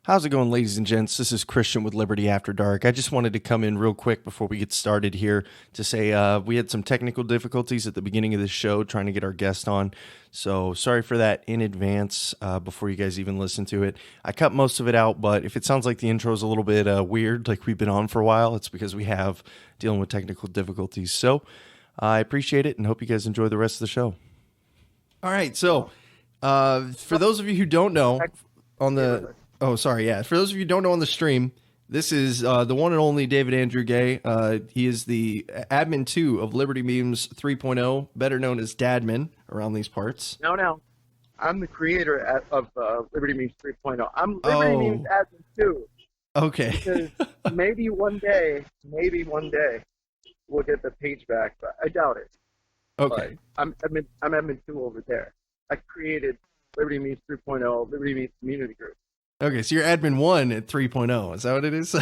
How's it going, ladies and gents? This is Christian with Liberty After Dark. I just wanted to come in real quick before we get started here to say we had some technical difficulties at the beginning of the show trying to get our guest on. So sorry for that in advance before you guys even listen to it. I cut most of it out, but if it sounds like the intro is a little bit weird, like we've been on for a while, it's because we have dealing with technical difficulties. So I appreciate it and hope you guys enjoy the rest of the show. All right. So for those of you who don't know, on the oh sorry yeah for those of you who don't know on the stream, this is the one and only David Andrew Gay. He is the admin 2 of Liberty Memes 3.0, better known as Dadman around these parts. No. I'm the creator of Liberty Memes 3.0. I'm Liberty Memes admin too. Okay. Because maybe one day, we'll get the page back, but I doubt it. Okay. But I'm admin 2 over there. I created Liberty Memes 3.0, Liberty Memes community group. Okay, so you're admin 1 at 3.0. Is that what it is?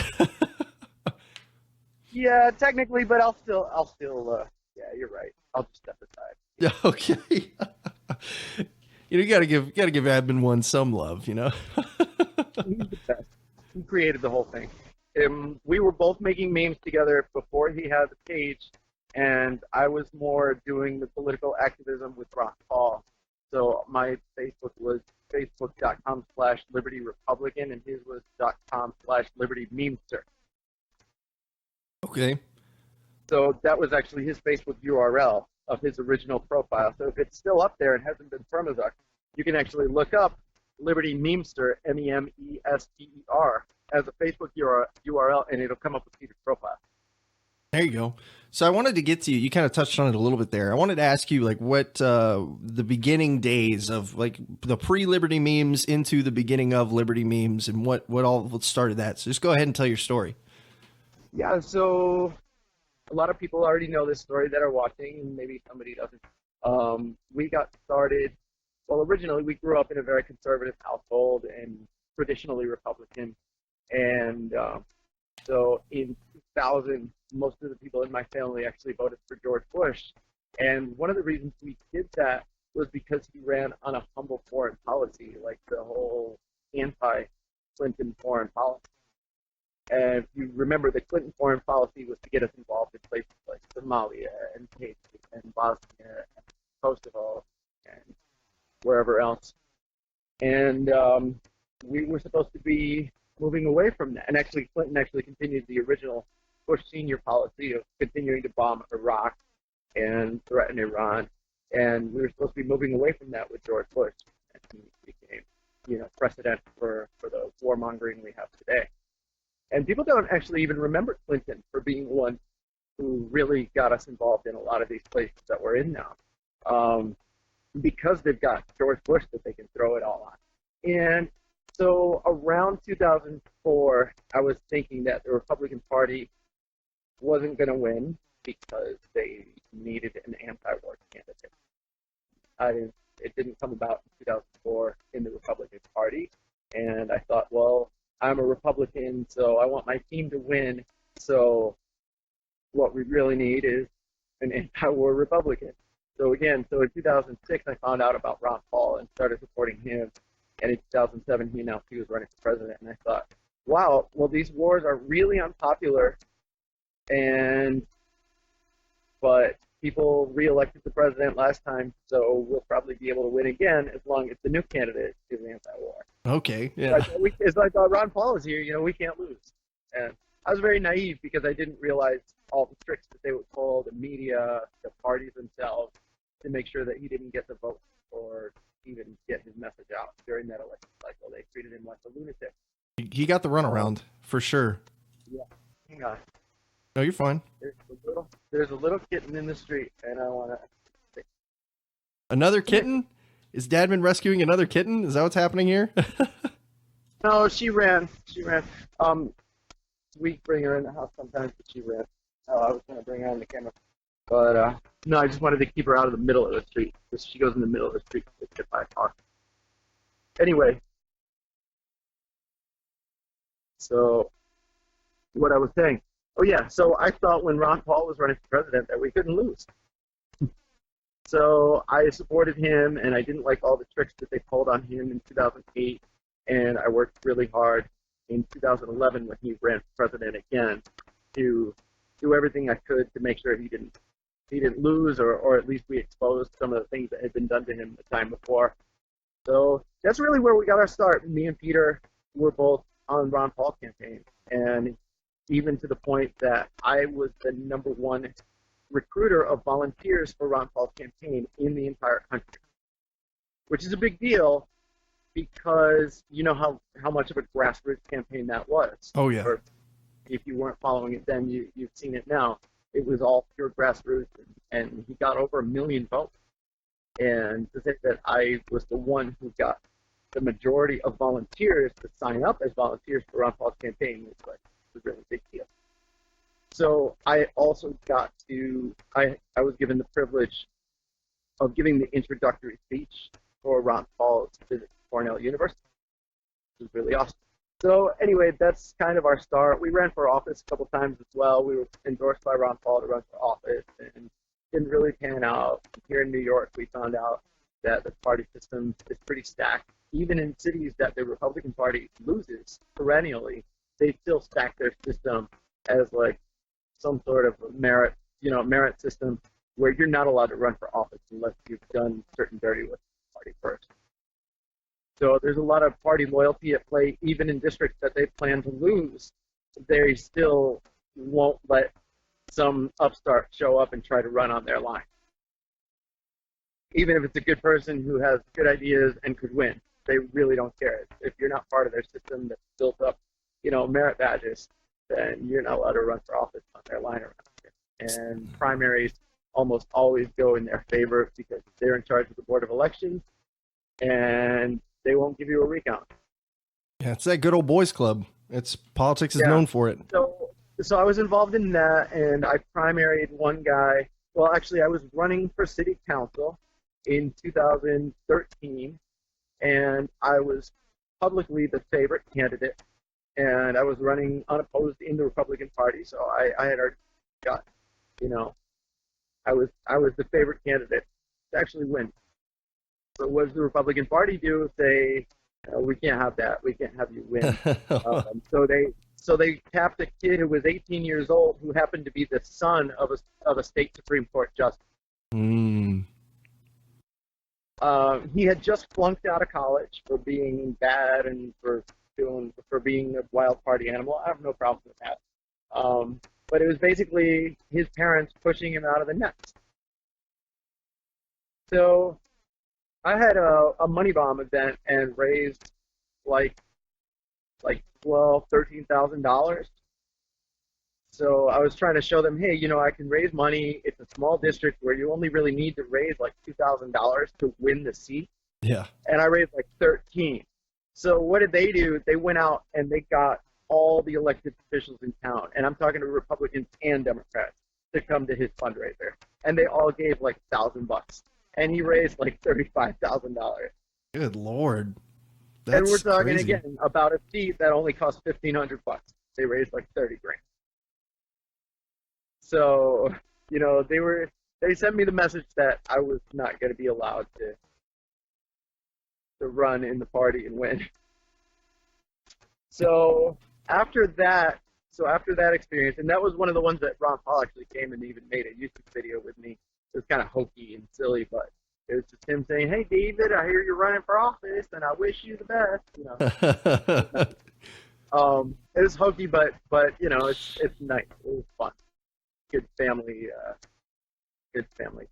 Yeah, technically, but I'll still yeah, you're right. I'll just step aside. Yeah, okay. You gotta give admin 1 some love, you know? He's the best. He created the whole thing. We were both making memes together before he had the page, and I was more doing the political activism with Ron Paul. So my Facebook was facebook.com/LibertyRepublican, and his was .com/LibertyMemester. Okay. So that was actually his Facebook URL of his original profile. So if it's still up there and hasn't been permazucked, you can actually look up Liberty Memester, MEMESTER, as a Facebook URL, and it'll come up with Peter's profile. There you go. So I wanted to get to you. You kind of touched on it a little bit there. I wanted to ask you, like, what the beginning days of, like, the pre-Liberty Memes into the beginning of Liberty Memes, and what started that. So just go ahead and tell your story. Yeah. So a lot of people already know this story that are watching, and maybe somebody doesn't. We got started. Well, originally we grew up in a very conservative household and traditionally Republican, and so in 2000, most of the people in my family actually voted for George Bush. And one of the reasons we did that was because he ran on a humble foreign policy, like the whole anti-Clinton foreign policy. And if you remember, the Clinton foreign policy was to get us involved in places like Somalia and Haiti and Bosnia and Kosovo and wherever else. And we were supposed to be moving away from that. And actually, Clinton actually continued the original Bush senior policy of continuing to bomb Iraq and threaten Iran. And we were supposed to be moving away from that with George Bush. And he became, precedent for the warmongering we have today. And people don't actually even remember Clinton for being the one who really got us involved in a lot of these places that we're in now. Because they've got George Bush that they can throw it all on. And so around 2004, I was thinking that the Republican Party wasn't going to win because they needed an anti-war candidate. It didn't come about in 2004 in the Republican Party, and I thought, well, I'm a Republican, so I want my team to win, so what we really need is an anti-war Republican. So in 2006, I found out about Ron Paul and started supporting him. And in 2007, he announced he was running for president. And I thought, wow, well, these wars are really unpopular. But people reelected the president last time, so we'll probably be able to win again as long as the new candidate is anti-war. Okay, yeah. It's like Ron Paul is here, we can't lose. And I was very naive because I didn't realize all the tricks that they would pull, the media, the parties themselves, to make sure that he didn't get the vote or even get his message out during that election cycle. They treated him like a lunatic. He got the runaround, for sure. Yeah. Hang on. No, you're fine. There's a little kitten in the street, and I want to... Another kitten? Is Dadman rescuing another kitten? Is that what's happening here? No, she ran. We bring her in the house sometimes, but she ran. I was going to bring her on the camera. But, no, I just wanted to keep her out of the middle of the street, because she goes in the middle of the street to get by a car. Anyway, so what I was saying. Oh, yeah, so I thought when Ron Paul was running for president that we couldn't lose. So I supported him, and I didn't like all the tricks that they pulled on him in 2008. and I worked really hard in 2011 when he ran for president again to do everything I could to make sure he didn't lose, or at least we exposed some of the things that had been done to him the time before. So that's really where we got our start. Me and Peter were both on Ron Paul campaign, and even to the point that I was the #1 recruiter of volunteers for Ron Paul's campaign in the entire country, which is a big deal because you know how much of a grassroots campaign that was. Oh, yeah. Or if you weren't following it then, you've seen it now. It was all pure grassroots, and he got over 1 million votes. And to say that I was the one who got the majority of volunteers to sign up as volunteers for Ron Paul's campaign was like a really big deal. So I also got to, I was given the privilege of giving the introductory speech for Ron Paul's visit to Cornell University, which was really awesome. So anyway, that's kind of our start. We ran for office a couple times as well. We were endorsed by Ron Paul to run for office, and didn't really pan out. Here in New York, we found out that the party system is pretty stacked. Even in cities that the Republican Party loses perennially, they still stack their system as like some sort of merit system where you're not allowed to run for office unless you've done certain dirty work for the party first. So there's a lot of party loyalty at play, even in districts that they plan to lose. They still won't let some upstart show up and try to run on their line. Even if it's a good person who has good ideas and could win, they really don't care. If you're not part of their system that's built up, merit badges, then you're not allowed to run for office on their line around here. And primaries almost always go in their favor because they're in charge of the Board of Elections, and they won't give you a recount. Yeah, it's that good old boys club. Politics is known for it. So I was involved in that, and I primaried one guy. Well, actually, I was running for city council in 2013, and I was publicly the favorite candidate, and I was running unopposed in the Republican Party, so I had already got, I was the favorite candidate to actually win. So what does the Republican Party do? Say, we can't have that. We can't have you win. So they tapped a kid who was 18 years old who happened to be the son of a state Supreme Court justice. Mm. He had just flunked out of college for being bad and for being a wild party animal. I have no problem with that. But it was basically his parents pushing him out of the nest. So I had a money bomb event and raised like $13,000. So I was trying to show them, hey, I can raise money. It's a small district where you only really need to raise like $2,000 to win the seat. Yeah. And I raised like 13. So what did they do? They went out and they got all the elected officials in town, and I'm talking to Republicans and Democrats, to come to his fundraiser, and they all gave like $1,000, and he raised like $35,000. Good Lord. And we're talking crazy. again about a seat that only cost $1,500. They raised like $30,000. So, they sent me the message that I was not going to be allowed to run in the party and win. So after that experience, and that was one of the ones that Ron Paul actually came and even made a YouTube video with me. It was kind of hokey and silly, but it was just him saying, "Hey, David, I hear you're running for office, and I wish you the best." It was hokey, but it's nice. It was fun. Good family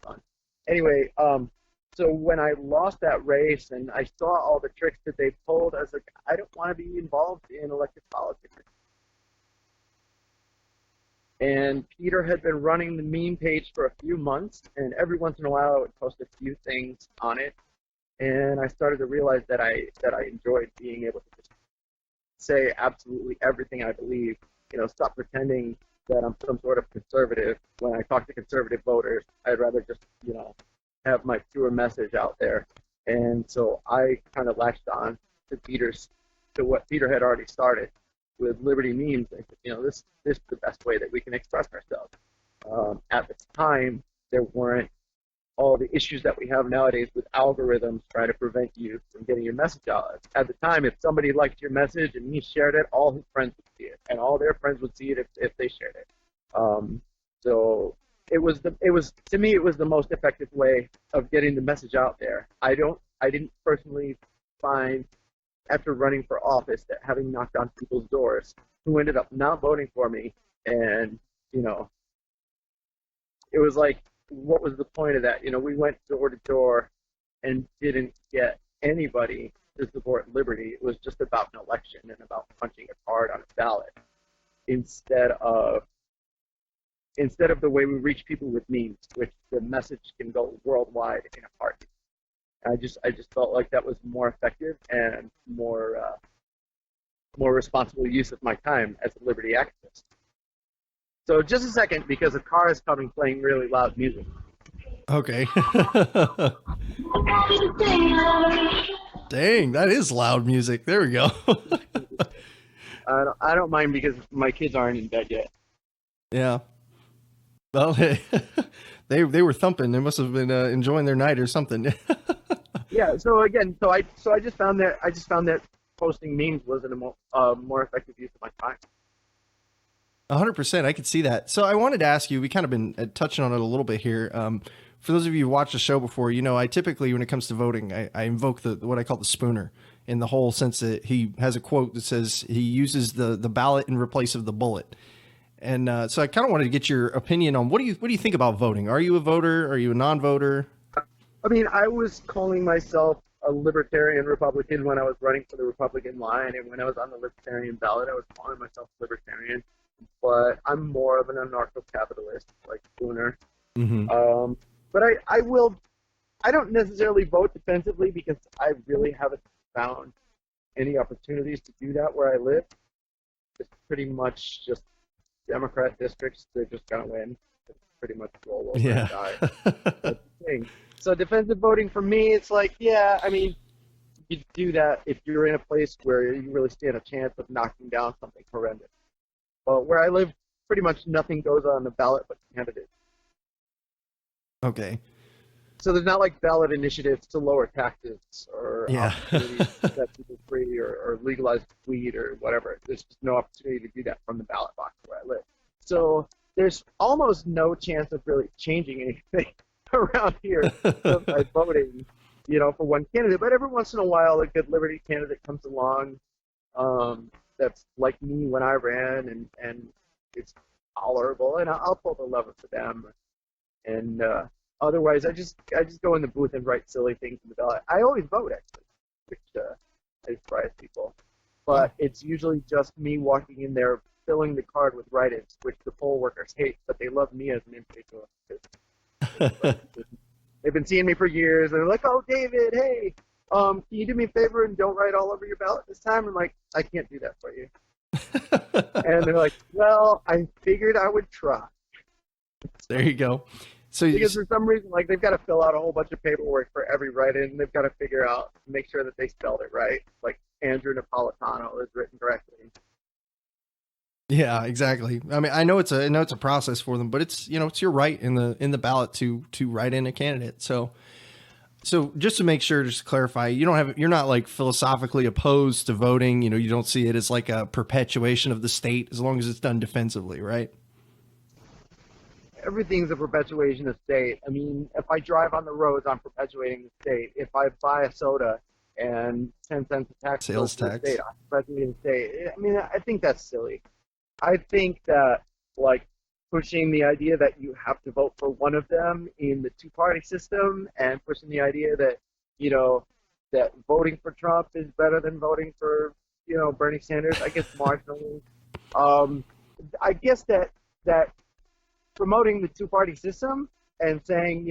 fun. Anyway, so when I lost that race and I saw all the tricks that they pulled, I was like, I don't want to be involved in elected politics. And Peter had been running the meme page for a few months, and every once in a while I would post a few things on it. And I started to realize that I enjoyed being able to just say absolutely everything I believe. Stop pretending that I'm some sort of conservative. When I talk to conservative voters, I'd rather just, have my pure message out there. And so I kind of latched on to what Peter had already started with Liberty Memes. I said, this is the best way that we can express ourselves. At the time, there weren't all the issues that we have nowadays with algorithms trying to prevent you from getting your message out. At the time, if somebody liked your message and he shared it, all his friends would see it, and all their friends would see it if they shared it. So to me it was the most effective way of getting the message out there. I didn't personally find, after running for office, that having knocked on people's doors who ended up not voting for me, and it was like, what was the point of that? We went door to door and didn't get anybody to support liberty. It was just about an election and about punching a card on a ballot instead of the way we reach people with memes, which the message can go worldwide in a heartbeat. I just felt like that was more effective and more responsible use of my time as a liberty activist. So just a second, because a car is coming playing really loud music. Okay. Dang, that is loud music. There we go. I don't mind because my kids aren't in bed yet. Yeah. Well, they were thumping. They must have been enjoying their night or something. Yeah. So again, I just found that posting memes wasn't a more effective use of my time. 100%. I could see that. So I wanted to ask you, we kind of been touching on it a little bit here. For those of you who watched the show before, I typically, when it comes to voting, I invoke what I call the spooner, in the whole sense that he has a quote that says he uses the ballot in replace of the bullet. And so I kind of wanted to get your opinion on what do you think about voting? Are you a voter? Are you a non-voter? I mean, I was calling myself a libertarian Republican when I was running for the Republican line, and when I was on the libertarian ballot, I was calling myself libertarian. But I'm more of an anarcho-capitalist, like Spooner. Mm-hmm. But I don't necessarily vote defensively because I really haven't found any opportunities to do that where I live. It's pretty much just Democrat districts. They're just going to win. It's pretty much roll over and die. That's the thing. So defensive voting for me, it's like, yeah, I mean, you do that if you're in a place where you really stand a chance of knocking down something horrendous. But where I live, pretty much nothing goes on the ballot but candidates. Okay. So there's not like ballot initiatives to lower taxes or opportunities to set people free or legalize weed or whatever. There's just no opportunity to do that from the ballot box where I live. So there's almost no chance of really changing anything around here by voting, for one candidate. But every once in a while, a good liberty candidate comes along. That's like me when I ran, and it's tolerable, and I'll pull the lever for them. And otherwise, I just go in the booth and write silly things in the ballot. I always vote, actually, which I surprise people. But it's usually just me walking in there, filling the card with write-ins, which the poll workers hate, but they love me as an individual. They've been seeing me for years, and they're like, "Oh, David, hey, can you do me a favor and don't write all over your ballot this time?" I'm like, "I can't do that for you." And they're like, "Well, I figured I would try." There you go. So because for some reason, like, they've got to fill out a whole bunch of paperwork for every write-in. They've got to make sure that they spelled it right, like Andrew Napolitano is written correctly. Yeah, exactly. I mean, I know it's a process for them, but it's your right in the ballot to write in a candidate. So just to make sure, just to clarify, you're not like philosophically opposed to voting. You don't see it as like a perpetuation of the state as long as it's done defensively, right? Everything's a perpetuation of state. I mean, if I drive on the roads, I'm perpetuating the state. If I buy a soda and 10 cents a tax sales tax, state, I'm perpetuating the state. I mean, I think that's silly. I think that, like, pushing the idea that you have to vote for one of them in the two-party system, and pushing the idea that that voting for Trump is better than voting for Bernie Sanders, I guess marginally. I guess that promoting the two-party system and saying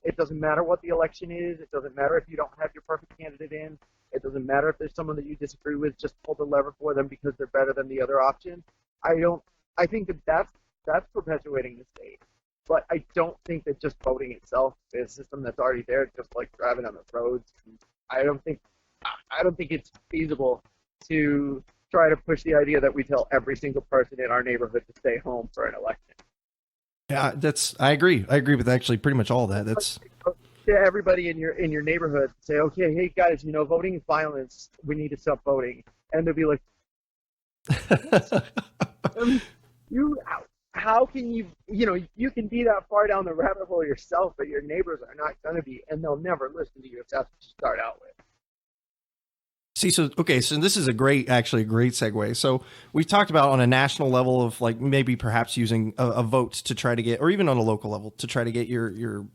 it doesn't matter what the election is, it doesn't matter if you don't have your perfect candidate in, it doesn't matter if there's someone that you disagree with, just pull the lever for them because they're better than the other option. I think that's perpetuating the state. But I don't think that just voting itself is a system that's already there, just like driving on the roads. I don't think it's feasible to try to push the idea that we tell every single person in our neighborhood to stay home for an election. I agree. I agree with actually pretty much all of that. That's To everybody in your neighborhood, say, okay, hey guys, voting is violence. We need to stop voting, and they'll be like, you how can you can be that far down the rabbit hole yourself, but your neighbors are not going to be, and they'll never listen to you if that's what you start out with. See, so okay, so this is actually a great segue. So we talked about on a national level of like maybe perhaps using a vote to try to get, or even on a local level to try to get your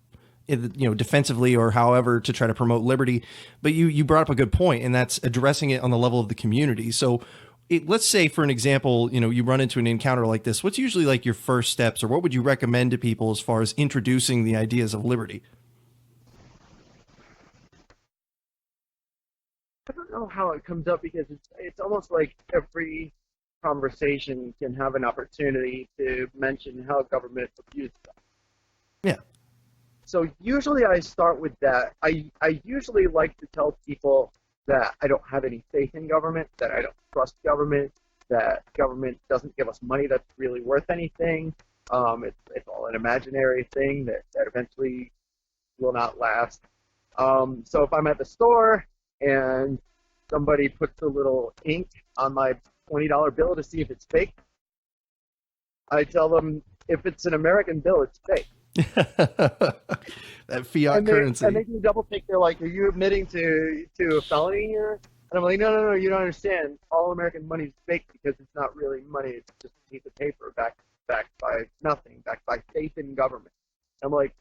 defensively or however to try to promote liberty. But you brought up a good point, and that's addressing it on the level of the community. So let's say, for an example, you run into an encounter like this. What's usually like your first steps, or what would you recommend to people as far as introducing the ideas of liberty? I don't know how it comes up because it's almost like every conversation can have an opportunity to mention how government abuses them. Yeah. So usually I start with that. I usually like to tell people that I don't have any faith in government, that I don't trust government, that government doesn't give us money that's really worth anything. It's all an imaginary thing that eventually will not last. So if I'm at the store and somebody puts a little ink on my $20 bill to see if it's fake, I tell them if it's an American bill, it's fake. That fiat currency. And they can double take. They're like, "Are you admitting to a felony here?" And I'm like, "No, you don't understand. All American money is fake because it's not really money. It's just a piece of paper backed by nothing, backed by faith in government." I'm like,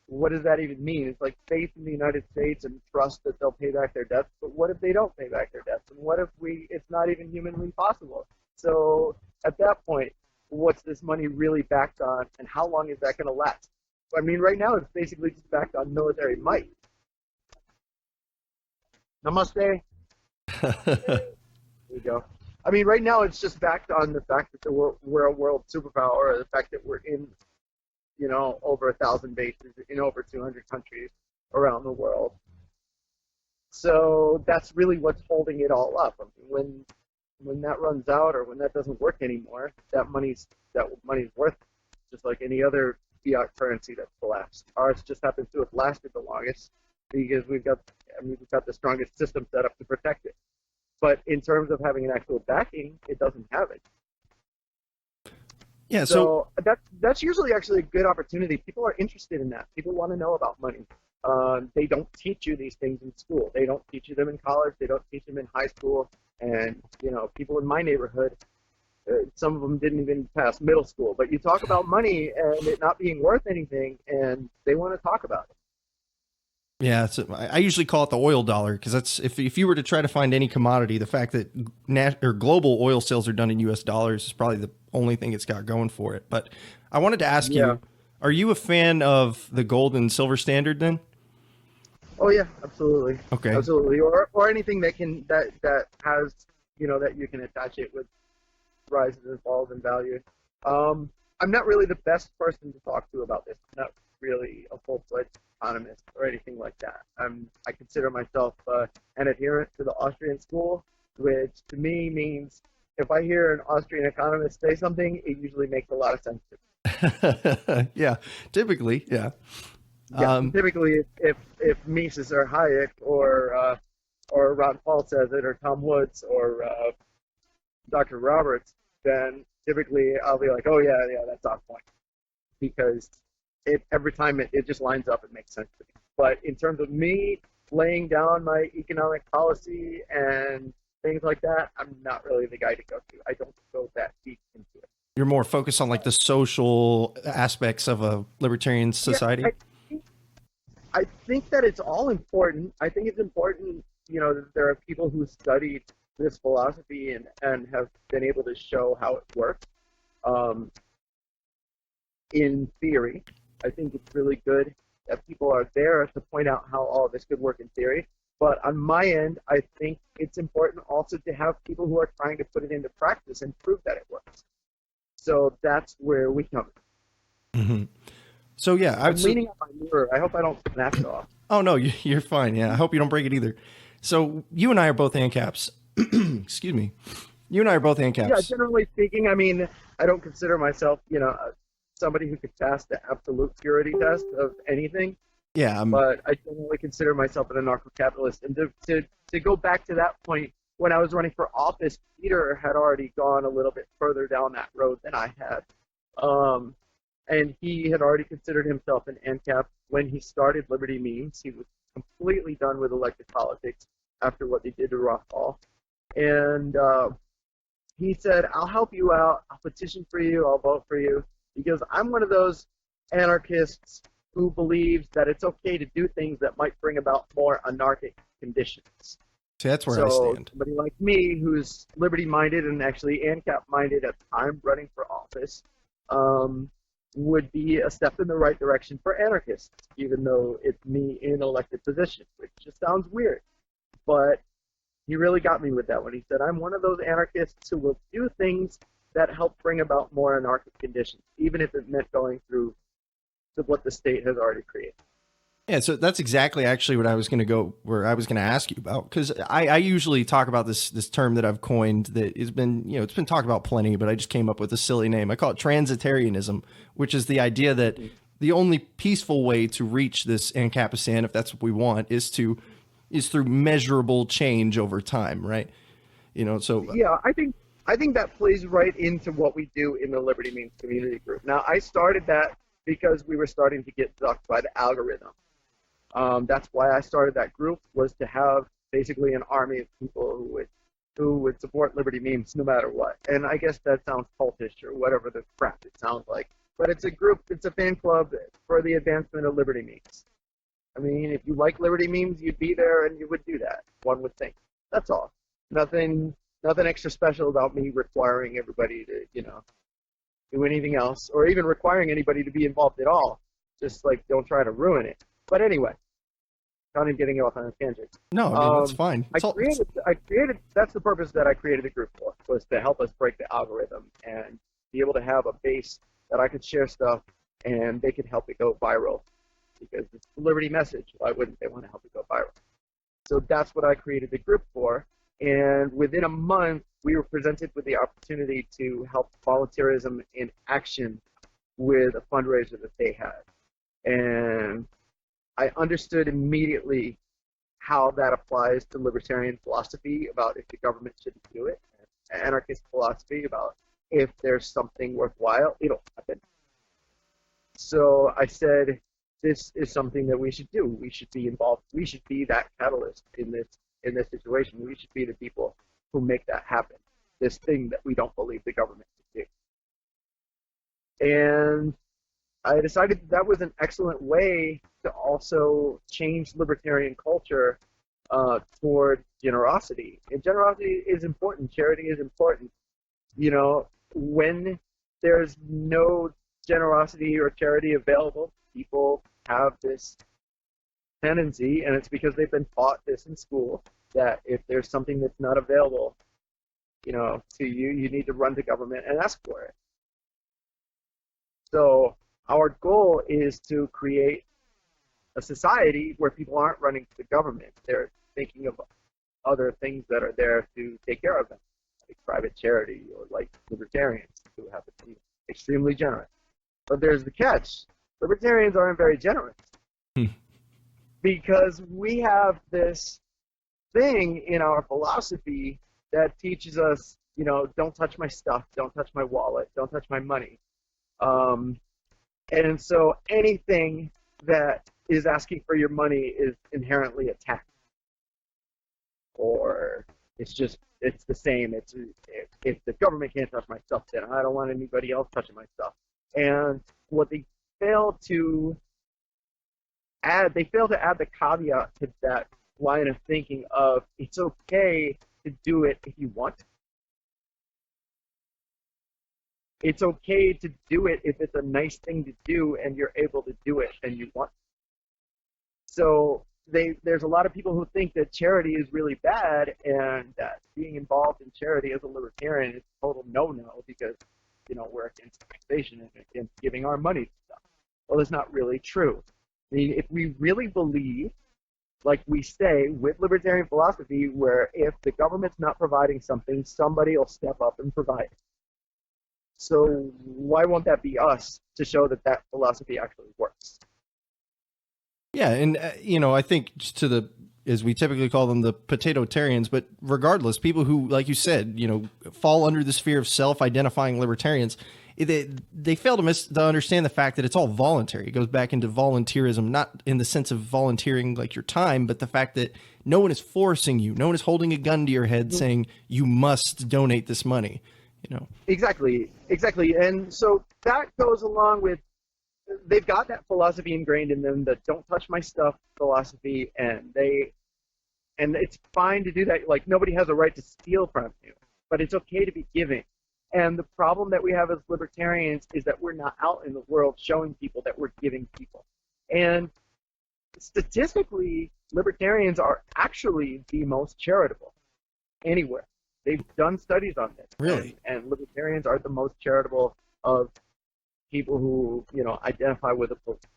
"What does that even mean?" It's like faith in the United States and trust that they'll pay back their debts. But what if they don't pay back their debts? And what if it's not even humanly possible? So at that point, what's this money really backed on, and how long is that going to last? I mean, right now it's basically just backed on military might. Namaste. There you go. I mean, right now it's just backed on the fact that we're a world superpower, or the fact that we're in, over 1,000 bases in over 200 countries around the world. So that's really what's holding it all up. I mean, when that runs out, or when that doesn't work anymore, that money's worth just like any other fiat currency that's collapsed. Ours just happens to have lasted the longest because we've got the strongest system set up to protect it. But in terms of having an actual backing, it doesn't have it. Yeah, so that's usually actually a good opportunity. People are interested in that. People want to know about money. They don't teach you these things in school. They don't teach you them in college. They don't teach them in high school. And people in my neighborhood, some of them didn't even pass middle school. But you talk about money and it not being worth anything, and they want to talk about it. Yeah, I usually call it the oil dollar, because that's if you were to try to find any commodity, the fact that global oil sales are done in U.S. dollars is probably the only thing it's got going for it. But I wanted to ask you, are you a fan of the gold and silver standard then? Oh yeah, absolutely. Okay. Absolutely, or anything that has that you can attach it with rises and falls in value. I'm not really the best person to talk to about this. I'm not really a full-fledged economist or anything like that. I consider myself an adherent to the Austrian school, which to me means if I hear an Austrian economist say something, it usually makes a lot of sense to me. Yeah, typically, yeah. Typically, if Mises or Hayek or Ron Paul says it, or Tom Woods or Dr. Roberts, then typically I'll be like, oh yeah, that's on point, because every time it just lines up, it makes sense to me. But in terms of me laying down my economic policy and things like that, I'm not really the guy to go to. I don't go that deep into it. You're more focused on like the social aspects of a libertarian society? Yeah, I think that it's all important. I think it's important, that there are people who studied this philosophy and have been able to show how it works. In theory, I think it's really good that people are there to point out how all of this could work in theory. But on my end, I think it's important also to have people who are trying to put it into practice and prove that it works. So that's where we come in. Mm-hmm. So yeah, I'm leaning on my mirror. I hope I don't snap it off. Oh no, you're fine. Yeah, I hope you don't break it either. So you and I are both ANCAPs. Excuse me. You and I are both ANCAPs. Yeah, generally speaking, I mean, I don't consider myself, somebody who could pass the absolute purity test of anything, Yeah, but I generally consider myself an anarcho-capitalist. And to go back to that point, when I was running for office, Peter had already gone a little bit further down that road than I had. And he had already considered himself an ANCAP when he started Liberty Memes. He was completely done with elected politics after what they did to Ross Hall. And he said, I'll help you out. I'll petition for you. I'll vote for you. Because I'm one of those anarchists who believes that it's okay to do things that might bring about more anarchic conditions. see, that's where I stand. Somebody like me, who's liberty-minded and actually ANCAP-minded at the time, running for office, would be a step in the right direction for anarchists, even though it's me in an elected position, which just sounds weird. But he really got me with that when he said, I'm one of those anarchists who will do things that help bring about more anarchic conditions, even if it meant going through to what the state has already created. Yeah, so that's exactly actually what I was going to go where I was going to ask you about, because I usually talk about this term that I've coined that has been, it's been talked about plenty, but I just came up with a silly name. I call it transitarianism, which is the idea that the only peaceful way to reach this Ancapistan, if that's what we want, is through measurable change over time, right? So yeah, I think that plays right into what we do in the Liberty Memes community group. Now, I started that because we were starting to get sucked by the algorithm. That's why I started that group, was to have basically an army of people who would support Liberty Memes no matter what. And I guess that sounds cultish or whatever the crap it sounds like. But it's a group, it's a fan club for the advancement of Liberty Memes. I mean, if you like Liberty Memes, you'd be there and you would do that, one would think. That's all. Nothing extra special about me requiring everybody to, do anything else, or even requiring anybody to be involved at all. Just don't try to ruin it. But anyway, kind of getting off on a tangent. No, I mean, that's fine. I created. That's the purpose that I created the group for, was to help us break the algorithm and be able to have a base that I could share stuff and they could help it go viral, because it's the Liberty message. Why wouldn't they want to help it go viral? So that's what I created the group for. And within a month, we were presented with the opportunity to help Volunteerism in Action with a fundraiser that they had. And I understood immediately how that applies to libertarian philosophy about if the government shouldn't do it, anarchist philosophy about if there's something worthwhile, it'll happen. So I said, this is something that we should do. We should be involved. We should be that catalyst in this situation. We should be the people who make that happen, this thing that we don't believe the government should do. And I decided that was an excellent way to also change libertarian culture toward generosity. And generosity is important. Charity is important. When there's no generosity or charity available, people have this tendency, and it's because they've been taught this in school, that if there's something that's not available, to you, you need to run to government and ask for it. So our goal is to create a society where people aren't running to the government. They're thinking of other things that are there to take care of them, like private charity or like libertarians who have to be extremely generous. But there's the catch. Libertarians aren't very generous. Because we have this thing in our philosophy that teaches us, don't touch my stuff, don't touch my wallet, don't touch my money. And so anything that is asking for your money is inherently a tax. Or it's the same. If the government can't touch my stuff, then I don't want anybody else touching my stuff. And what they fail to add the caveat to that line of thinking of, it's okay to do it if you want. It's okay to do it if it's a nice thing to do and you're able to do it and you want. So there's a lot of people who think that charity is really bad and that being involved in charity as a libertarian is a total no-no because, we're against taxation and against giving our money to stuff. Well, that's not really true. I mean, if we really believe, like we say with libertarian philosophy, where if the government's not providing something, somebody will step up and provide it. So why won't that be us to show that that philosophy actually works? Yeah, and I think just to the, as we typically call them, the potato-tarians, but regardless, people who, like you said, fall under the sphere of self-identifying libertarians, they fail to understand the fact that it's all voluntary. It goes back into volunteerism, not in the sense of volunteering like your time, but the fact that no one is forcing you, no one is holding a gun to your head saying you must donate this money. Exactly. And so that goes along with, they've got that philosophy ingrained in them, the don't touch my stuff philosophy, and it's fine to do that. Like, nobody has a right to steal from you, but it's okay to be giving. And the problem that we have as libertarians is that we're not out in the world showing people that we're giving people. And statistically, libertarians are actually the most charitable anywhere. They've done studies on this. Really? And libertarians are the most charitable of people who, identify with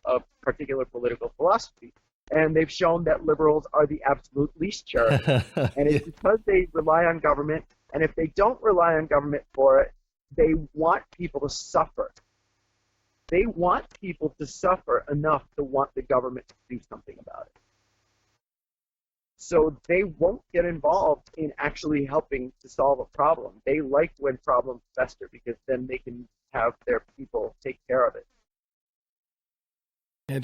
a particular political philosophy. And they've shown that liberals are the absolute least charitable. And it's because they rely on government, and if they don't rely on government for it, they want people to suffer. They want people to suffer enough to want the government to do something about it. So they won't get involved in actually helping to solve a problem. They like when problems fester because then they can have their people take care of it. Yeah,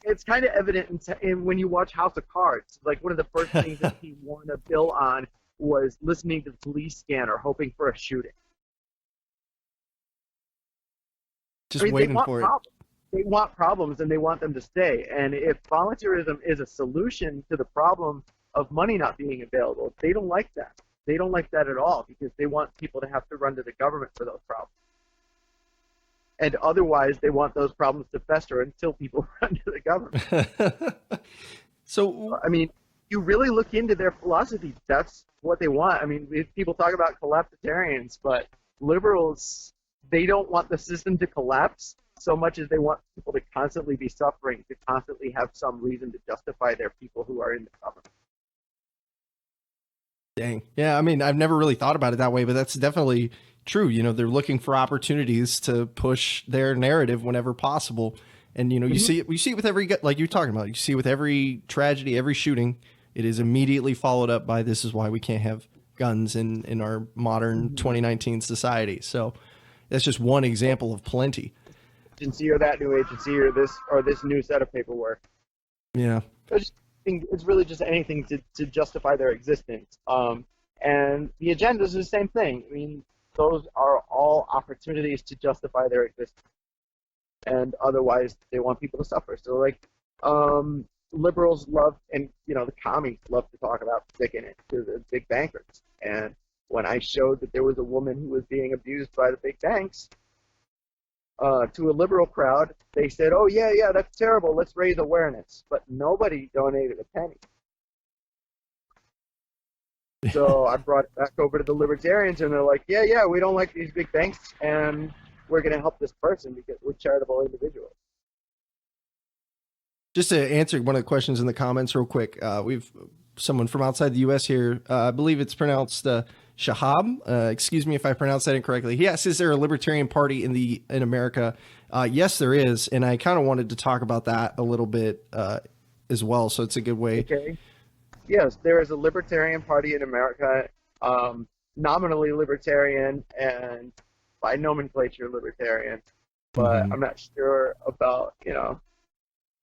it's kind of evident in when you watch House of Cards. Like, one of the first things that he won a bill on was listening to the police scanner, hoping for a shooting. Waiting for it. They want problems, and they want them to stay. And if volunteerism is a solution to the problem of money not being available, they don't like that. They don't like that at all, because they want people to have to run to the government for those problems. And otherwise, they want those problems to fester until people run to the government. So, I mean, you really look into their philosophy, that's what they want. I mean, people talk about collapsitarians, but liberals, they don't want the system to collapse so much as they want people to constantly be suffering, to constantly have some reason to justify their people who are in the government. Dang. Yeah, I mean, I've never really thought about it that way, but that's definitely true. They're looking for opportunities to push their narrative whenever possible. And, you see it with every, like you're talking about, you see with every tragedy, every shooting, it is immediately followed up by, this is why we can't have guns in our modern 2019 society. So that's just one example of plenty. Agency or that new agency or this new set of paperwork. Yeah. It's really just anything to justify their existence. And the agenda is the same thing. I mean, those are all opportunities to justify their existence. And otherwise, they want people to suffer. So, like, liberals love, and, the commies love to talk about sticking it to the big bankers. And when I showed that there was a woman who was being abused by the big banks, to a liberal crowd, they said, oh, yeah, that's terrible, let's raise awareness. But nobody donated a penny. So I brought it back over to the libertarians, and they're like, yeah, we don't like these big banks, and we're going to help this person because we're charitable individuals. Just to answer one of the questions in the comments real quick, we've someone from outside the U.S. here. I believe it's pronounced Shahab. Excuse me if I pronounced that incorrectly. He asks, is there a libertarian party in America? Yes, there is, and I kind of wanted to talk about that a little bit as well, so it's a good way. Okay. Yes, there is a libertarian party in America, nominally libertarian and by nomenclature libertarian, but I'm not sure about,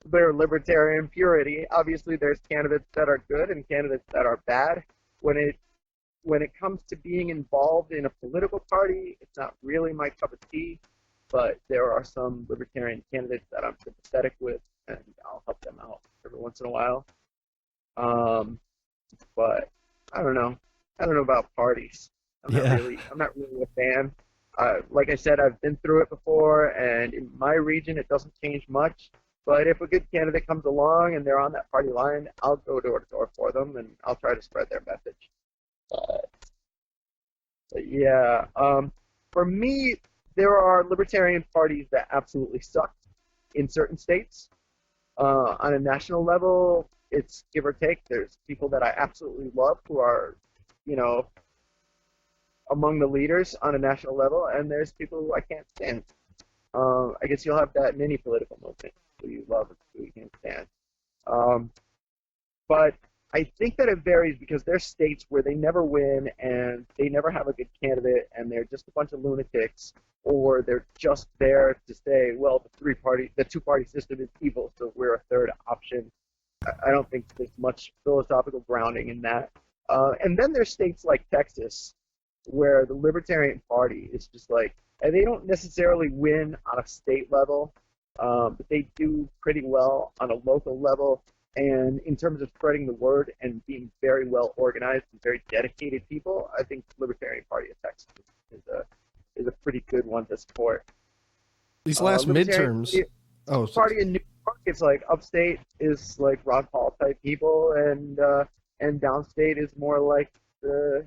their libertarian purity. Obviously, there's candidates that are good and candidates that are bad. When it comes to being involved in a political party, it's not really my cup of tea, but there are some libertarian candidates that I'm sympathetic with, and I'll help them out every once in a while. But I don't know. I don't know about parties. I'm not really a fan. Like I said, I've been through it before, and in my region, it doesn't change much. But if a good candidate comes along and they're on that party line, I'll go door to door for them, and I'll try to spread their message. But yeah, for me, there are libertarian parties that absolutely suck in certain states. On a national level, it's give or take. There's people that I absolutely love who are, among the leaders on a national level, and there's people who I can't stand. I guess you'll have that in any political movement, who you love and who you can't stand. Um, but I think that it varies because there's states where they never win and they never have a good candidate and they're just a bunch of lunatics, or they're just there to say, well, the two-party system is evil, so we're a third option. I don't think there's much philosophical grounding in that. And then there's states like Texas where the Libertarian Party is just like, and they don't necessarily win on a state level, but they do pretty well on a local level. And in terms of spreading the word and being very well organized and very dedicated people, I think the Libertarian Party of Texas is a pretty good one to support. These last midterms. Party in New York, it's like upstate is like Ron Paul type people, and downstate is more like the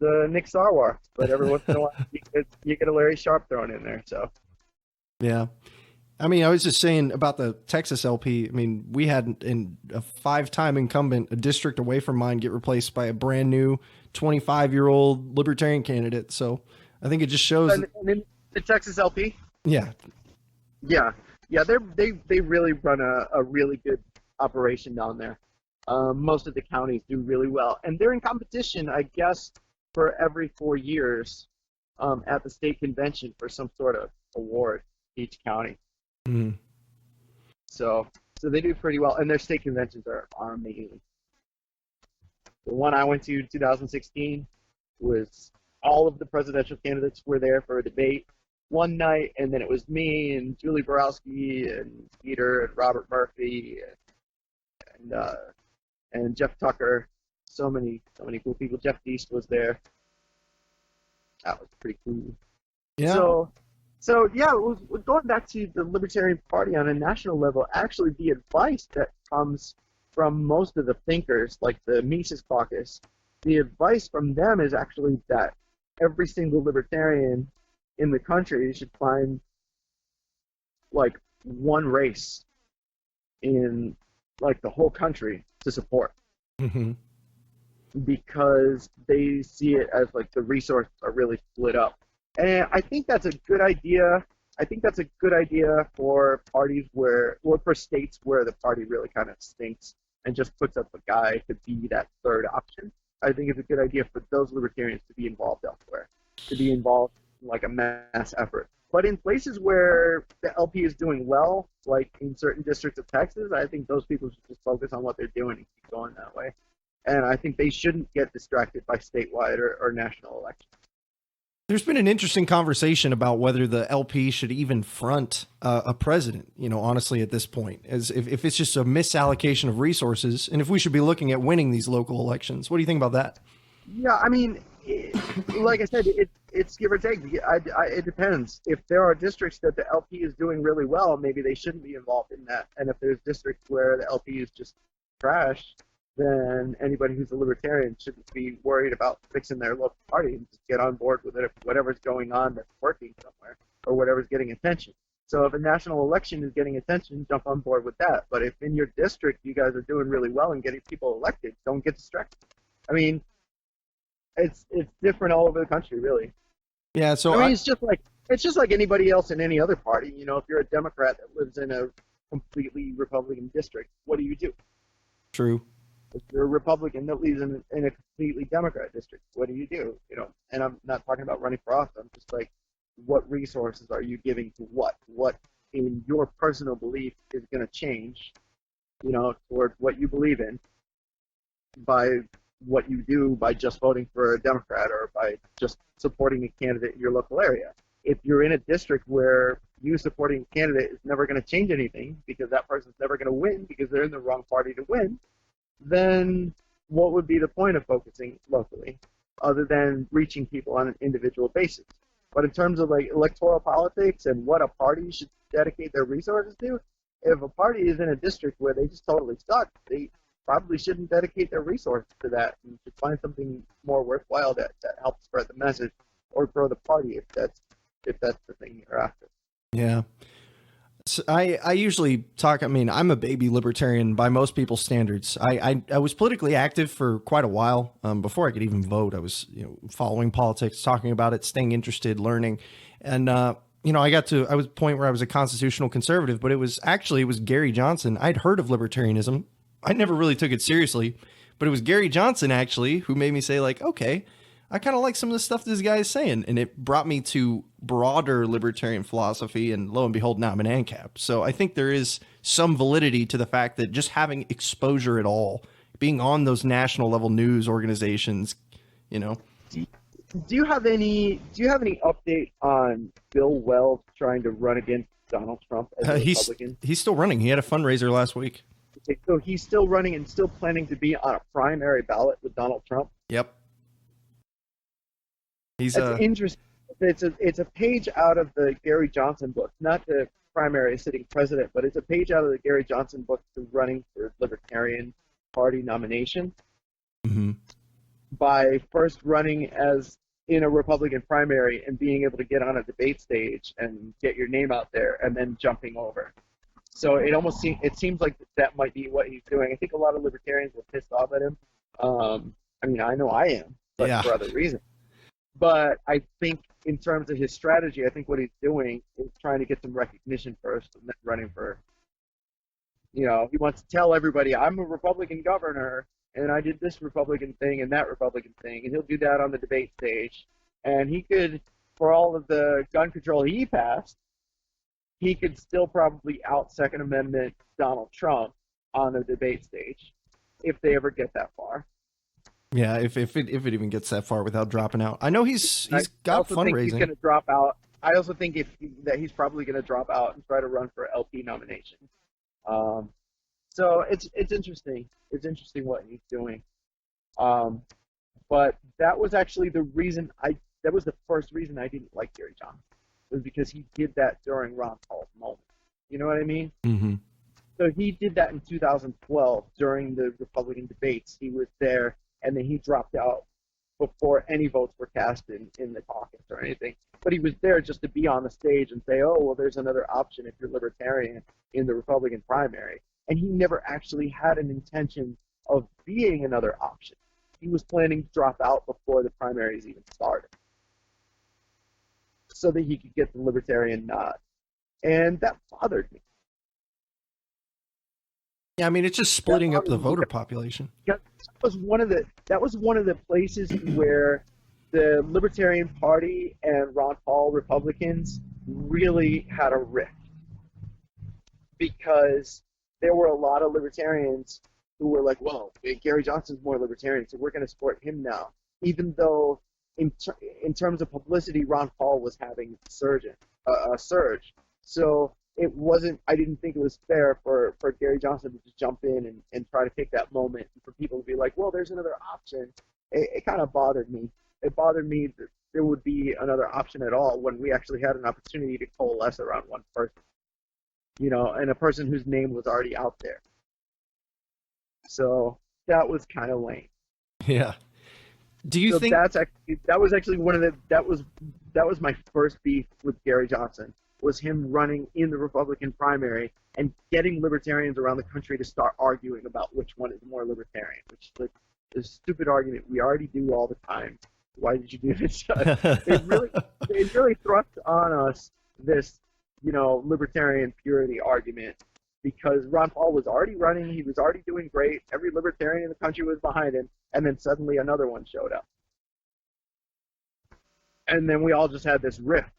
Nick Sarwar. But every once in a while, you get a Larry Sharpe thrown in there. So yeah. I mean, I was just saying about the Texas LP. I mean, we had a 5-time incumbent, a district away from mine, get replaced by a brand new 25-year-old Libertarian candidate. So I think it just shows. And in the Texas LP? Yeah. Yeah. They really run a really good operation down there. Most of the counties do really well. And they're in competition, I guess, for every 4 years at the state convention for some sort of award, each county. Mm. So they do pretty well, and their state conventions are amazing. The one I went to in 2016 was all of the presidential candidates were there for a debate one night, and then it was me and Julie Borowski and Peter and Robert Murphy and Jeff Tucker. So many cool people. Jeff Deist was there. That was pretty cool. Yeah. So yeah, going back to the Libertarian Party on a national level, actually the advice that comes from most of the thinkers, like the Mises Caucus, the advice from them is actually that every single libertarian in the country should find like one race in like the whole country to support. Mm-hmm. Because they see it as like the resources are really split up. And I think that's a good idea. I think that's a good idea for parties or for states where the party really kind of stinks and just puts up a guy to be that third option. I think it's a good idea for those libertarians to be involved elsewhere, to be involved in like a mass effort. But in places where the LP is doing well, like in certain districts of Texas, I think those people should just focus on what they're doing and keep going that way. And I think they shouldn't get distracted by statewide or national elections. There's been an interesting conversation about whether the LP should even front a president, honestly, at this point, as if it's just a misallocation of resources, and if we should be looking at winning these local elections. What do you think about that? Yeah, I mean, like I said, it's give or take. It depends. If there are districts that the LP is doing really well, maybe they shouldn't be involved in that. And if there's districts where the LP is just trash, then anybody who's a libertarian shouldn't be worried about fixing their local party and just get on board with it, whatever's going on that's working somewhere or whatever's getting attention. So if a national election is getting attention, jump on board with that. But if in your district you guys are doing really well and getting people elected, don't get distracted. I mean, it's different all over the country, really. Yeah. So I mean, it's just like anybody else in any other party. If you're a Democrat that lives in a completely Republican district, what do you do? True. If you're a Republican that lives in a completely Democrat district, what do you do? And I'm not talking about running for office. I'm just like, what resources are you giving to what? What in your personal belief is going to change, toward what you believe in by what you do by just voting for a Democrat or by just supporting a candidate in your local area. If you're in a district where you supporting a candidate is never going to change anything because that person's never going to win because they're in the wrong party to win, then what would be the point of focusing locally other than reaching people on an individual basis? But in terms of like electoral politics and what a party should dedicate their resources to, if a party is in a district where they just totally suck, they probably shouldn't dedicate their resources to that and should find something more worthwhile that helps spread the message or grow the party if that's the thing you're after. Yeah. So I usually talk. I mean, I'm a baby libertarian by most people's standards. I was politically active for quite a while before I could even vote. I was following politics, talking about it, staying interested, learning, and I was at a point where I was a constitutional conservative, but it was Gary Johnson. I'd heard of libertarianism. I never really took it seriously, but it was Gary Johnson actually who made me say like, okay, I kind of like some of the stuff this guy is saying, and it brought me to broader libertarian philosophy. And lo and behold, now I'm an ANCAP. So I think there is some validity to the fact that just having exposure at all, being on those national level news organizations, you know, Do you have any update on Bill Weld trying to run against Donald Trump as a Republican? he's still running. He had a fundraiser last week. Okay, so he's still running and still planning to be on a primary ballot with Donald Trump. Yep. He's That's interesting. It's a page out of the Gary Johnson book, not the primary sitting president, but it's a page out of the Gary Johnson book to running for Libertarian Party nomination mhm. by first running as in a Republican primary and being able to get on a debate stage and get your name out there and then jumping over. So it seems like that might be what he's doing. I think a lot of libertarians were pissed off at him. I mean, I know I am, but Yeah. for other reasons. But I think in terms of his strategy, I think what he's doing is trying to get some recognition first and then running for, he wants to tell everybody, I'm a Republican governor and I did this Republican thing and that Republican thing. And he'll do that on the debate stage. And he could, for all of the gun control he passed, he could still probably out Second Amendment Donald Trump on the debate stage if they ever get that far. Yeah, if it even gets that far without dropping out. I know he's I got also think he's fundraising. going to drop out. I also think that he's probably going to drop out and try to run for LP nomination. So it's interesting. It's interesting what he's doing. But that was actually that was the first reason I didn't like Gary Johnson, was because he did that during Ron Paul's moment. You know what I mean? Mm-hmm. So he did that in 2012 during the Republican debates. He was there, and then he dropped out before any votes were cast in the caucus or anything. But he was there just to be on the stage and say, oh, well, there's another option if you're libertarian in the Republican primary. And he never actually had an intention of being another option. He was planning to drop out before the primaries even started so that he could get the libertarian nod. And that bothered me. Yeah, I mean, it's just splitting up the voter population. That was one of the places where the Libertarian Party and Ron Paul Republicans really had a rift, because there were a lot of libertarians who were like, well, Gary Johnson's more libertarian, so we're going to support him now, even though in terms of publicity, Ron Paul was having a surge. So I didn't think it was fair for Gary Johnson to just jump in and try to take that moment, and for people to be like, well, there's another option. It kind of bothered me. It bothered me that there would be another option at all when we actually had an opportunity to coalesce around one person, and a person whose name was already out there. So that was kind of lame. Yeah. Do you think that was my first beef with Gary Johnson, was him running in the Republican primary and getting libertarians around the country to start arguing about which one is more libertarian, which is like a stupid argument we already do all the time. Why did you do this? They really thrust on us this, libertarian purity argument, because Ron Paul was already running, he was already doing great, every libertarian in the country was behind him, and then suddenly another one showed up. And then we all just had this rift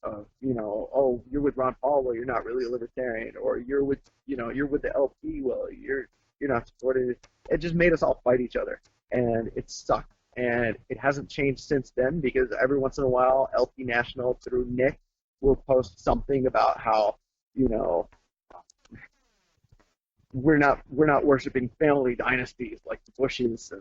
of, oh, you're with Ron Paul, well, you're not really a libertarian, or you're with the LP, well, you're not supporting it. It just made us all fight each other, and it sucked. And it hasn't changed since then, because every once in a while, LP National through Nick will post something about how, we're not worshiping family dynasties like the Bushes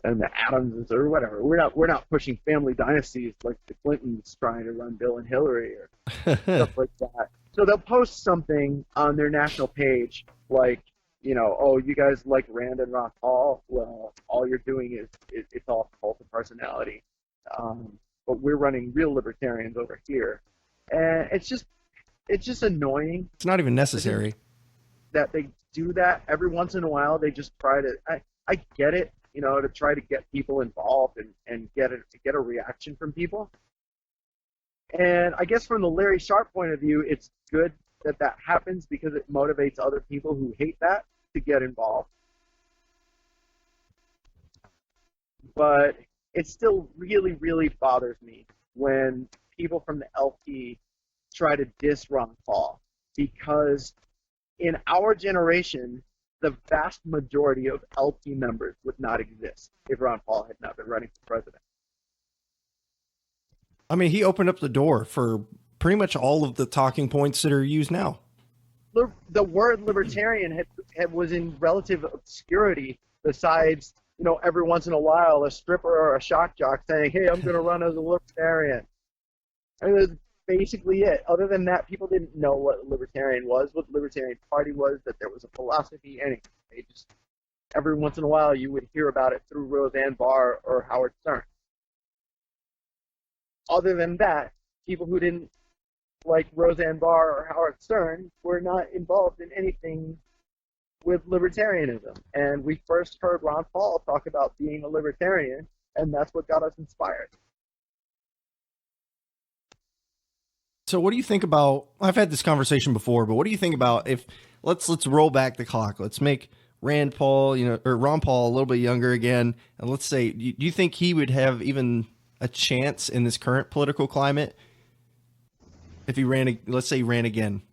and the Adams or whatever. We're not pushing family dynasties like the Clintons trying to run Bill and Hillary or stuff like that. So they'll post something on their national page like, oh, you guys like Rand and Ron Paul? Well, all you're doing is it's all cult of personality. But we're running real libertarians over here. And it's just annoying It's not even necessary. that they do that every once in a while. They just try to. I get it, to try to get people involved and get a reaction from people. And I guess from the Larry Sharp point of view, it's good that that happens because it motivates other people who hate that to get involved. But it still really, really bothers me when people from the LP try to diss Ron Paul because in our generation, the vast majority of LP members would not exist if Ron Paul had not been running for president. I mean, he opened up the door for pretty much all of the talking points that are used now. The word libertarian was in relative obscurity besides, every once in a while a stripper or a shock jock saying, hey, I'm going to run as a libertarian. I mean, that's basically it. Other than that, people didn't know what libertarian was, what the Libertarian Party was, that there was a philosophy, and just every once in a while you would hear about it through Roseanne Barr or Howard Stern. Other than that, people who didn't like Roseanne Barr or Howard Stern were not involved in anything with libertarianism. And we first heard Ron Paul talk about being a libertarian, and that's what got us inspired. So what do you think about, I've had this conversation before, but what do you think about if, let's roll back the clock. Let's make Rand Paul, or Ron Paul a little bit younger again. And let's say, do you think he would have even a chance in this current political climate if he ran, let's say he ran again,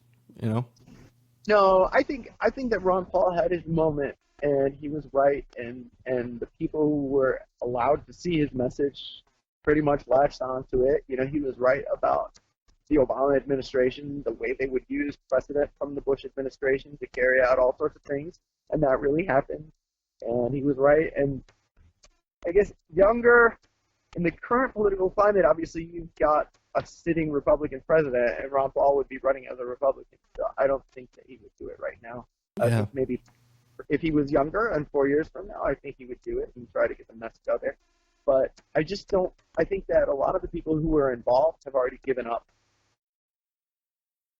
No, I think that Ron Paul had his moment, and he was right, and the people who were allowed to see his message pretty much latched onto it. He was right about the Obama administration, the way they would use precedent from the Bush administration to carry out all sorts of things, and that really happened. And he was right. And I guess younger, in the current political climate, obviously you've got a sitting Republican president, and Ron Paul would be running as a Republican. So I don't think that he would do it right now. I think maybe if he was younger and 4 years from now, I think he would do it and try to get the message out there. But I just don't. I think that a lot of the people who were involved have already given up.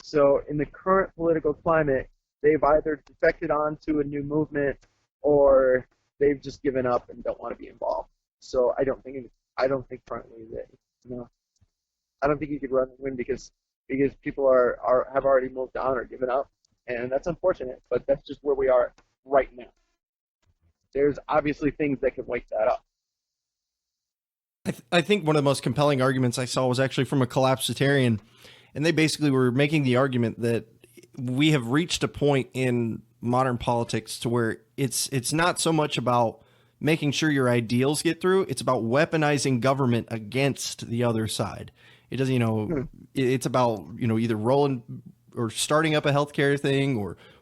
So in the current political climate, they've either defected onto a new movement or they've just given up and don't want to be involved. So I don't think currently that I don't think he could run and win because people have already moved on or given up, and that's unfortunate. But that's just where we are right now. There's obviously things that could wake that up. I think one of the most compelling arguments I saw was actually from a collapsitarian, and they basically were making the argument that we have reached a point in modern politics to where it's not so much about making sure your ideals get through. It's about weaponizing government against the other side. It doesn't, it's about, either rolling or starting up a healthcare thing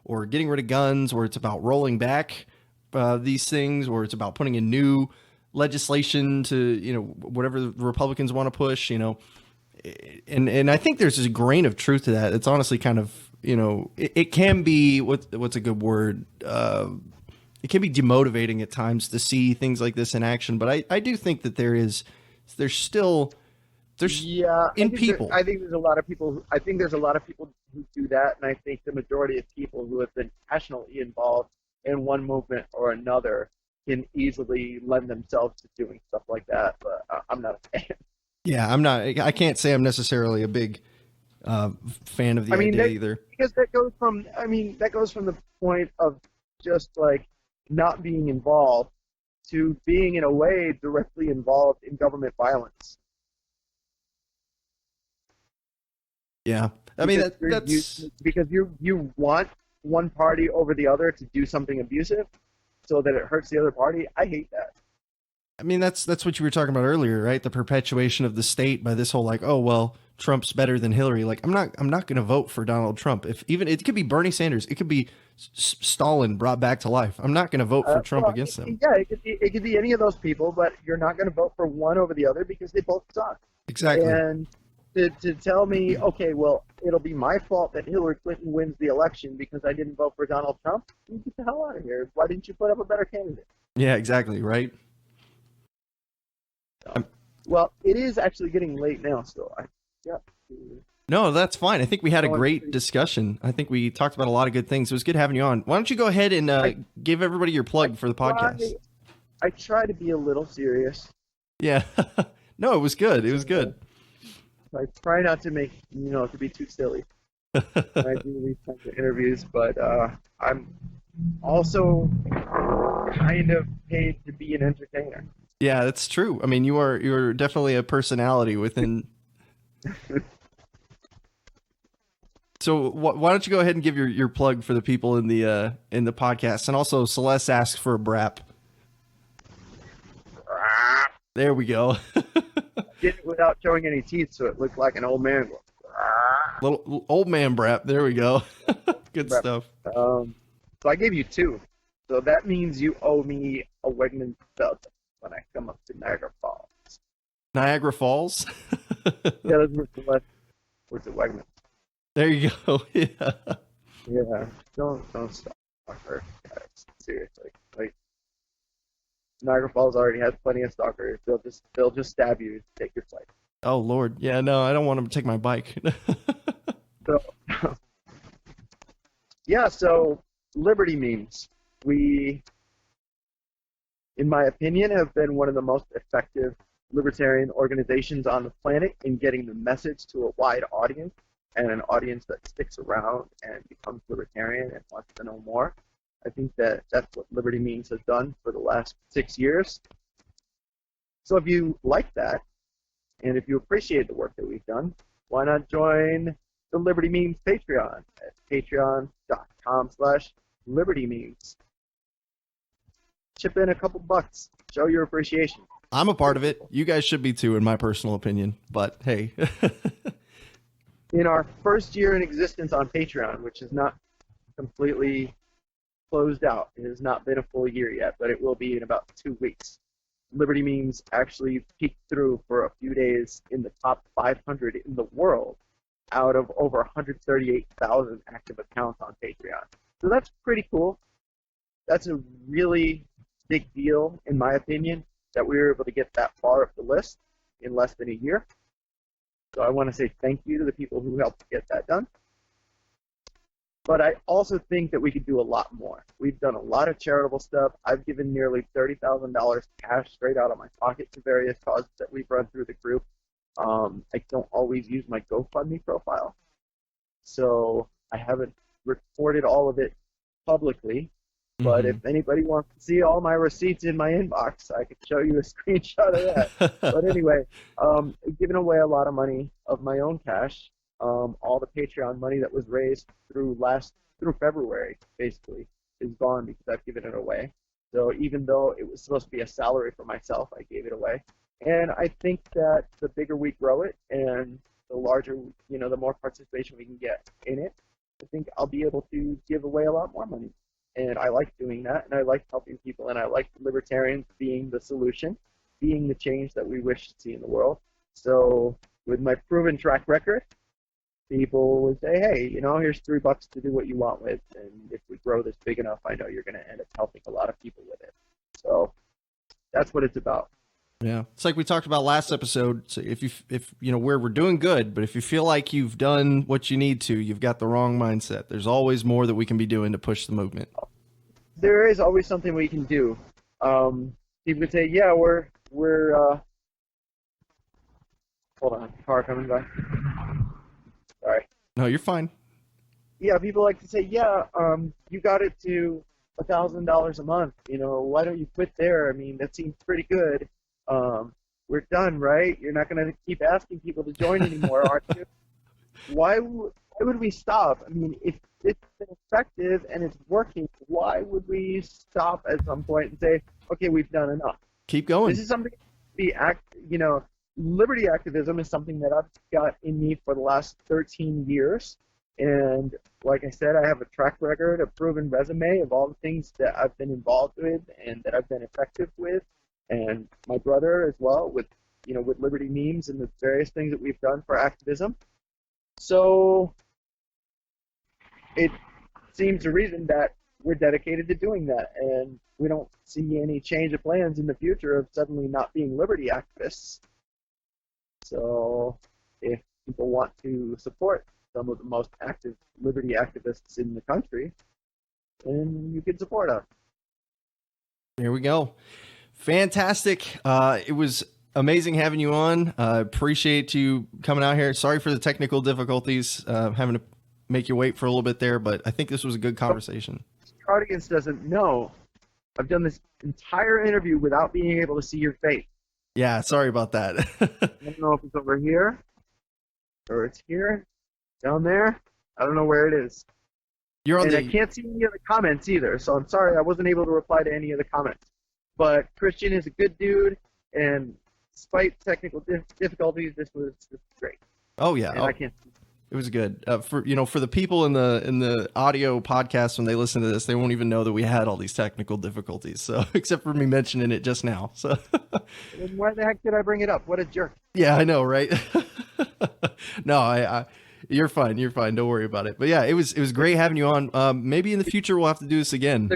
or getting rid of guns, or it's about rolling back these things, or it's about putting in new legislation to, whatever the Republicans want to push, and I think there's this grain of truth to that. It's honestly kind of, it can be, what's a good word? It can be demotivating at times to see things like this in action, but I do think that there's people. I think there's a lot of people. I think there's a lot of people who do that, and I think the majority of people who have been passionately involved in one movement or another can easily lend themselves to doing stuff like that. But I'm not a fan. Yeah, I'm not. I can't say I'm necessarily a big fan of the idea either. Because that goes from the point of just like not being involved to being in a way directly involved in government violence. Yeah, I mean that's because you want one party over the other to do something abusive, so that it hurts the other party. I hate that. I mean that's what you were talking about earlier, right? The perpetuation of the state by this whole like, oh well, Trump's better than Hillary. Like I'm not going to vote for Donald Trump. If even it could be Bernie Sanders, it could be Stalin brought back to life. I'm not going to vote for Trump against them. Yeah, it could be any of those people, but you're not going to vote for one over the other because they both suck. Exactly. And to tell me, okay, well, it'll be my fault that Hillary Clinton wins the election because I didn't vote for Donald Trump, get the hell out of here. Why didn't you put up a better candidate? Yeah, exactly, right? Well, it is actually getting late now, so No, that's fine. I think we had a great discussion. I think we talked about a lot of good things. It was good having you on. Why don't you go ahead and give everybody your plug for the podcast? I try to be a little serious. Yeah. No, it was good. It was good. I try not to make, to be too silly when I do these kinds of interviews, but I'm also kind of paid to be an entertainer. Yeah, that's true. I mean, you're definitely a personality within. So why don't you go ahead and give your plug for the people in the podcast, and also Celeste asks for a brap. There we go. Did it without showing any teeth, so it looked like an old man. Little old man brap. There we go. Good brap. Stuff. So I gave you 2. So that means you owe me a Wegmans belt when I come up to Niagara Falls. Niagara Falls? Yeah, that's where Celeste at Wegmans. There you go. Yeah. Yeah. Don't stop her, guys. Seriously. Like, Niagara Falls already has plenty of stalkers. They'll just stab you to take your flight. Oh Lord. Yeah, no, I don't want them to take my bike. So Liberty memes. We, in my opinion, have been one of the most effective libertarian organizations on the planet in getting the message to a wide audience, and an audience that sticks around and becomes libertarian and wants to know more. I think that's what Liberty Memes has done for the last 6 years. So if you like that, and if you appreciate the work that we've done, why not join the Liberty Memes Patreon at patreon.com/LibertyMemes. Chip in a couple bucks. Show your appreciation. I'm a part of it. You guys should be too, in my personal opinion. But hey. In our first year in existence on Patreon, which is not completely closed out, it has not been a full year yet, but it will be in about 2 weeks. Liberty Memes actually peeked through for a few days in the top 500 in the world out of over 138,000 active accounts on Patreon. So that's pretty cool. That's a really big deal, in my opinion, that we were able to get that far up the list in less than a year. So I want to say thank you to the people who helped get that done. But I also think that we could do a lot more. We've done a lot of charitable stuff. I've given nearly $30,000 cash straight out of my pocket to various causes that we've run through the group. I don't always use my GoFundMe profile, so I haven't reported all of it publicly. But if anybody wants to see all my receipts in my inbox, I could show you a screenshot of that. But anyway, giving away a lot of money of my own cash. All the Patreon money that was raised through February, basically, is gone because I've given it away. So even though it was supposed to be a salary for myself, I gave it away. And I think that the bigger we grow it and the larger, the more participation we can get in it, I think I'll be able to give away a lot more money. And I like doing that, and I like helping people, and I like libertarians being the solution, being the change that we wish to see in the world. So with my proven track record, people would say, hey, here's $3 to do what you want with, and if we grow this big enough, I know you're going to end up helping a lot of people with it. So that's what it's about. Yeah, it's like we talked about last episode. So if we're doing good, but if you feel like you've done what you need to, you've got the wrong mindset. There's always more that we can be doing to push the movement. There is always something we can do. People could say, yeah, we're hold on, car coming by. Sorry. No, you're fine. Yeah, people like to say, yeah, you got it to $1,000 a month. Why don't you quit there? I mean, that seems pretty good. We're done, right? You're not going to keep asking people to join anymore, are you? Why would we stop? I mean, if it's been effective and it's working, why would we stop at some point and say, okay, we've done enough? Keep going. This is something liberty activism is something that I've got in me for the last 13 years. And like I said, I have a track record, a proven resume of all the things that I've been involved with and that I've been effective with. And my brother as well with Liberty Memes and the various things that we've done for activism. So it seems a reason that we're dedicated to doing that, and we don't see any change of plans in the future of suddenly not being liberty activists. So if people want to support some of the most active liberty activists in the country, then you can support us. There we go. Fantastic. It was amazing having you on. Appreciate you coming out here. Sorry for the technical difficulties, having to make you wait for a little bit there, but I think this was a good conversation. Our audience doesn't know, I've done this entire interview without being able to see your face. Yeah, sorry about that. I don't know if it's over here, or it's here, down there. I don't know where it is. I can't see any of the comments either, so I'm sorry I wasn't able to reply to any of the comments. But Christian is a good dude, and despite technical difficulties, this was great. Oh yeah, I can't. It was good. For the people in the audio podcast, when they listen to this, they won't even know that we had all these technical difficulties. So except for me mentioning it just now. So then why the heck did I bring it up? What a jerk. Yeah, I know, right? No, you're fine. You're fine. Don't worry about it. But yeah, it was great having you on. Maybe in the future we'll have to do this again.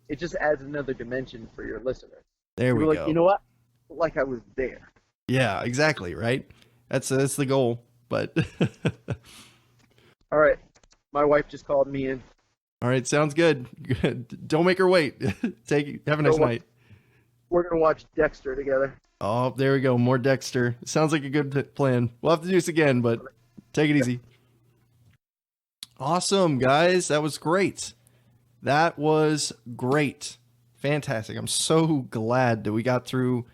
It just adds another dimension for your listeners. There we go. You know what? Like I was there. Yeah, exactly. Right. That's the goal. But all right, my wife just called me in. All right, sounds good. Don't make her wait. Have a nice night. We're gonna watch Dexter together. Oh, there we go. More Dexter. Sounds like a good plan. We'll have to do this again, but take it easy. Awesome, guys. That was great. That was great. Fantastic. I'm so glad that we got through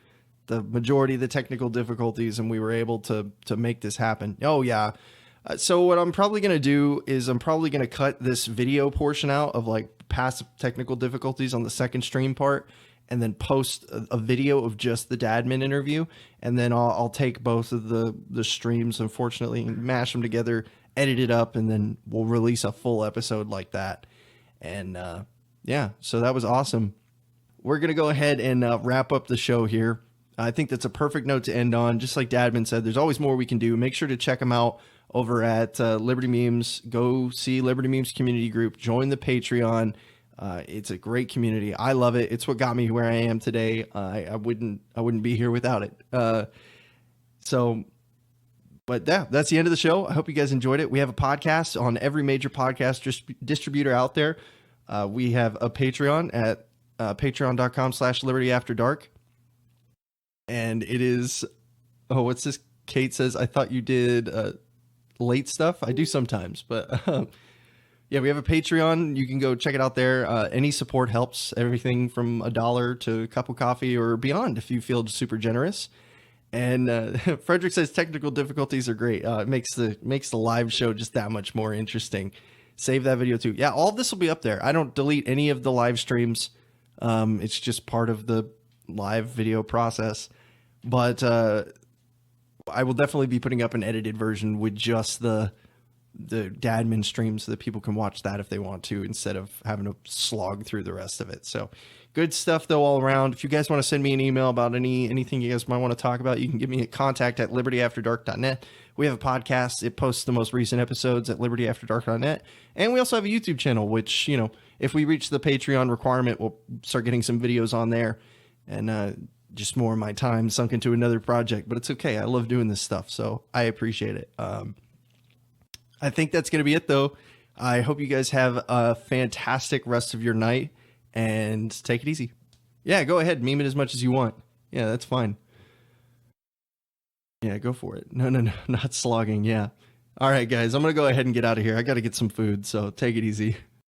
the majority of the technical difficulties and we were able to make this happen. Oh yeah. So what I'm probably going to do is I'm probably going to cut this video portion out of like past technical difficulties on the second stream part and then post a video of just the Dadman interview. And then I'll take both of the streams, unfortunately, and mash them together, edit it up, and then we'll release a full episode like that. And yeah, so that was awesome. We're going to go ahead and wrap up the show here. I think that's a perfect note to end on. Just like Dadman said, there's always more we can do. Make sure to check them out over at Liberty Memes. Go see Liberty Memes community group. Join the Patreon. It's a great community. I love it. It's what got me where I am today. I wouldn't be here without it. But yeah, that's the end of the show. I hope you guys enjoyed it. We have a podcast on every major podcast distributor out there. We have a Patreon at patreon.com/libertyafterdark. And it is, what's this? Kate says, I thought you did late stuff. I do sometimes, but yeah, we have a Patreon. You can go check it out there. Any support helps. Everything from $1 to a cup of coffee or beyond if you feel super generous. And Frederick says technical difficulties are great. It makes the live show just that much more interesting. Save that video too. Yeah, all of this will be up there. I don't delete any of the live streams. It's just part of the live video process. But I will definitely be putting up an edited version with just the Dadman stream so that people can watch that if they want to, instead of having to slog through the rest of it. So good stuff though all around. If you guys want to send me an email about anything you guys might want to talk about, you can give me a contact at libertyafterdark.net. We have a podcast. It posts the most recent episodes at libertyafterdark.net. And we also have a YouTube channel, which, you know, if we reach the Patreon requirement, we'll start getting some videos on there. And just more of my time sunk into another project, but it's okay. I love doing this stuff, so I appreciate it. I think that's going to be it, though. I hope you guys have a fantastic rest of your night, and take it easy. Yeah, go ahead. Meme it as much as you want. Yeah, that's fine. Yeah, go for it. No, not slogging. Yeah. All right, guys, I'm going to go ahead and get out of here. I got to get some food, so take it easy.